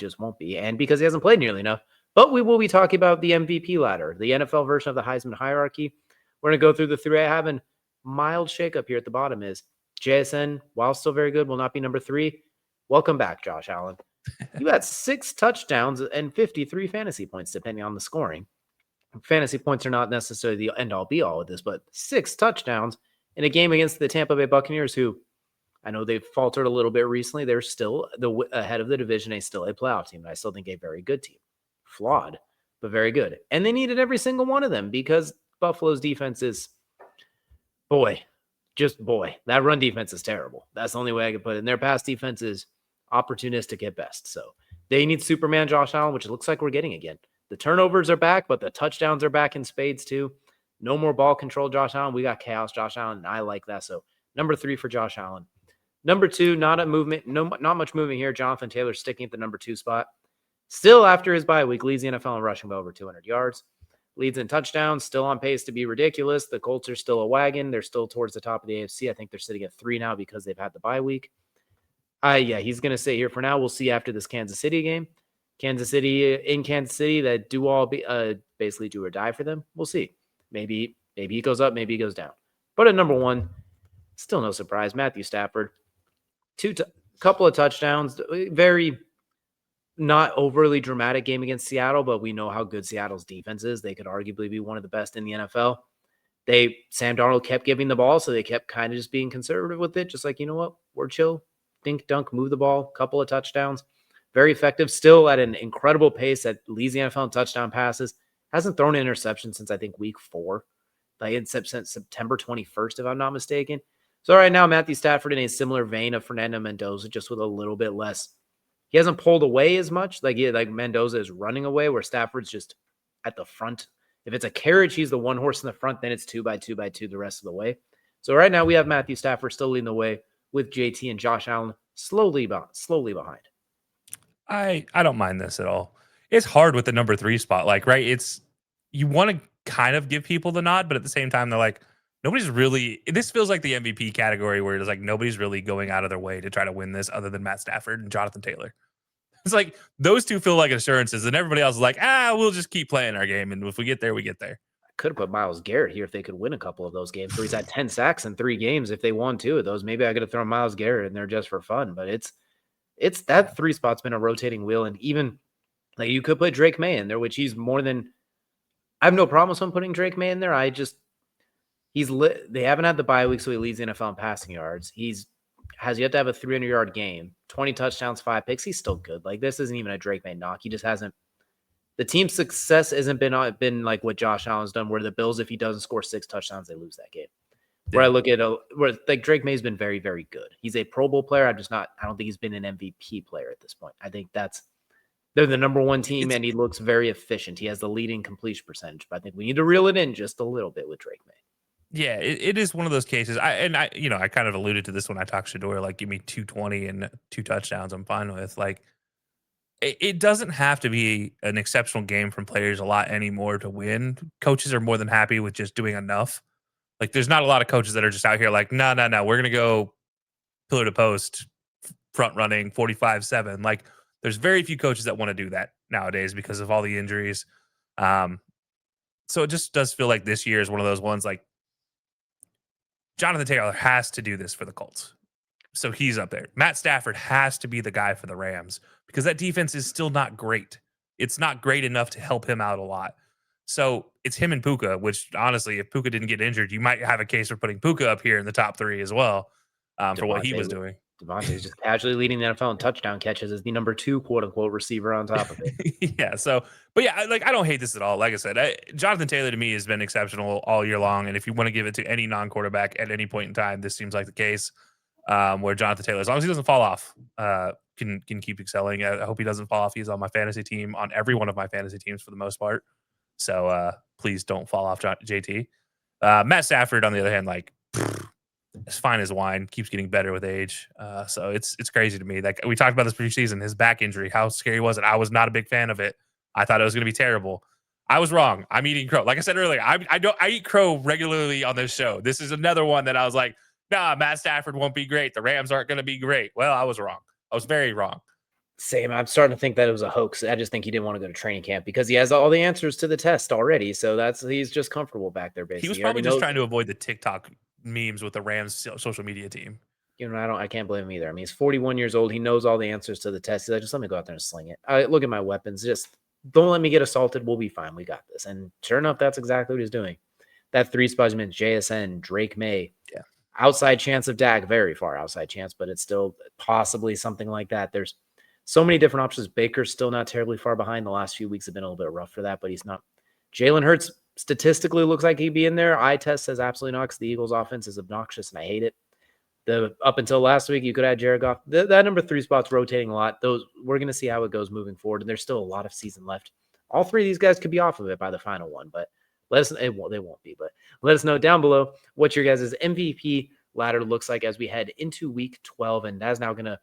just won't be. And because he hasn't played nearly enough. But we will be talking about the MVP ladder, the NFL version of the Heisman hierarchy. We're going to go through the three. I have a mild shakeup here at the bottom is JSN, while still very good, will not be number 3. Welcome back, Josh Allen. You had 6 touchdowns and 53 fantasy points, depending on the scoring. Fantasy points are not necessarily the end-all be-all with this, but 6 touchdowns in a game against the Tampa Bay Buccaneers, who I know they've faltered a little bit recently. They're still ahead of the division. They're still a playoff team. I still think a very good team. Flawed, but very good. And they needed every single one of them because Buffalo's defense is, boy. That run defense is terrible. That's the only way I could put it. And their pass defense is opportunistic at best. So they need Superman Josh Allen, which it looks like we're getting again. The turnovers are back, but the touchdowns are back in spades too. No more ball control, Josh Allen. We got chaos, Josh Allen, and I like that. So number 3 for Josh Allen. Number 2, not a movement. Not much movement here. Jonathan Taylor sticking at the number 2 spot. Still after his bye week, leads the NFL in rushing by over 200 yards. Leads in touchdowns, still on pace to be ridiculous. The Colts are still a wagon. They're still towards the top of the AFC. I think they're sitting at 3 now because they've had the bye week. He's going to stay here for now. We'll see after this Kansas City game. Kansas City, that do all basically do or die for them. We'll see. Maybe he goes up, maybe he goes down. But at number 1, still no surprise, Matthew Stafford. Couple of touchdowns, very not overly dramatic game against Seattle, but we know how good Seattle's defense is. They could arguably be one of the best in the NFL. Sam Darnold kept giving the ball, so they kept kind of just being conservative with it. Just like, you know what? We're chill. Dink, dunk, move the ball. Couple of touchdowns. Very effective. Still at an incredible pace that leads the NFL in touchdown passes. Hasn't thrown an interception since, I think, week 4. Since September 21st, if I'm not mistaken. So right now, Matthew Stafford in a similar vein of Fernando Mendoza, just with a little bit less. He hasn't pulled away as much. Like Mendoza is running away, where Stafford's just at the front. If it's a carriage, he's the one horse in the front. Then it's 2 by 2 by 2 the rest of the way. So right now we have Matthew Stafford still leading the way with JT and Josh Allen slowly behind. I don't mind this at all. It's hard with the number 3 spot. Like, right, it's you want to kind of give people the nod, but at the same time, they're like, nobody's really. This feels like the MVP category where it's like nobody's really going out of their way to try to win this other than Matt Stafford and Jonathan Taylor. It's like those two feel like assurances, and everybody else is like, we'll just keep playing our game, and if we get there, we get there. I could have put Myles Garrett here if they could win a couple of those games. So he's had 10 sacks in 3 games. If they won 2 of those, maybe I could have thrown Myles Garrett in there just for fun. But it's that 3 spot's been a rotating wheel, and even like you could put Drake Maye in there, which he's more than. I have no problem with someone putting Drake Maye in there. They haven't had the bye week, so he leads the NFL in passing yards. Has yet to have a 300-yard game, 20 touchdowns, 5 picks. He's still good. Like, this isn't even a Drake Maye knock. He just hasn't. The team's success hasn't been like what Josh Allen's done, where the Bills, if he doesn't score 6 touchdowns, they lose that game. Where I look at where like Drake May's been very, very good. He's a Pro Bowl player. I don't think he's been an MVP player at this point. I think they're the number 1 team, and he looks very efficient. He has the leading completion percentage, but I think we need to reel it in just a little bit with Drake Maye. Yeah, it is one of those cases. I kind of alluded to this when I talked Shedeur, like, give me 220 and 2 touchdowns, I'm fine with. Like, it doesn't have to be an exceptional game from players a lot anymore to win. Coaches are more than happy with just doing enough. Like, there's not a lot of coaches that are just out here like, no, we're going to go pillar to post, front running, 45-7. Like, there's very few coaches that want to do that nowadays because of all the injuries. So it just does feel like this year is one of those ones like, Jonathan Taylor has to do this for the Colts. So he's up there. Matt Stafford has to be the guy for the Rams because that defense is still not great. It's not great enough to help him out a lot. So it's him and Puka, which honestly, if Puka didn't get injured, you might have a case for putting Puka up here in the top 3 as well for what he was doing. Devontae's just casually leading the NFL in touchdown catches as the number 2 quote unquote receiver on top of it. Yeah. So, but yeah, like, I don't hate this at all. Like I said, Jonathan Taylor to me has been exceptional all year long. And if you want to give it to any non-quarterback at any point in time, this seems like the case where Jonathan Taylor, as long as he doesn't fall off, can keep excelling. I hope he doesn't fall off. He's on my fantasy team, on every one of my fantasy teams for the most part. So please don't fall off, JT. Matt Stafford, on the other hand, like, as fine as wine, keeps getting better with age. So it's crazy to me. Like, we talked about this preseason, his back injury, how scary was it? I was not a big fan of it. I thought it was going to be terrible. I was wrong. I'm eating crow. Like I said earlier, I eat crow regularly on this show. This is another one that I was like, nah, Matt Stafford won't be great. The Rams aren't going to be great. Well, I was wrong. I was very wrong. Same. I'm starting to think that it was a hoax. I just think he didn't want to go to training camp because he has all the answers to the test already. So he's just comfortable back there. Basically, He was He already probably just knows. trying to avoid the TikTok memes with the Rams social media team. I can't blame him either. I mean, he's 41 years old. He knows all the answers to the test. He's like, just let me go out there and sling it. Look at my weapons. Just don't let me get assaulted. We'll be fine. We got this. And sure enough, that's exactly what he's doing. That 3 spot meant JSN, Drake Maye. Yeah. Outside chance of Dak, very far outside chance, but it's still possibly something like that. There's so many different options. Baker's still not terribly far behind. The last few weeks have been a little bit rough for that, but he's not. Jalen Hurts statistically looks like he'd be in there. Eye test says absolutely not because the Eagles' offense is obnoxious and I hate it. Up until last week, you could add Jared Goff. That number 3 spot's rotating a lot. We're going to see how it goes moving forward, and there's still a lot of season left. All 3 of these guys could be off of it by the final one, but let us. They won't be, but let us know down below what your guys' MVP ladder looks like as we head into week 12, and that's now going to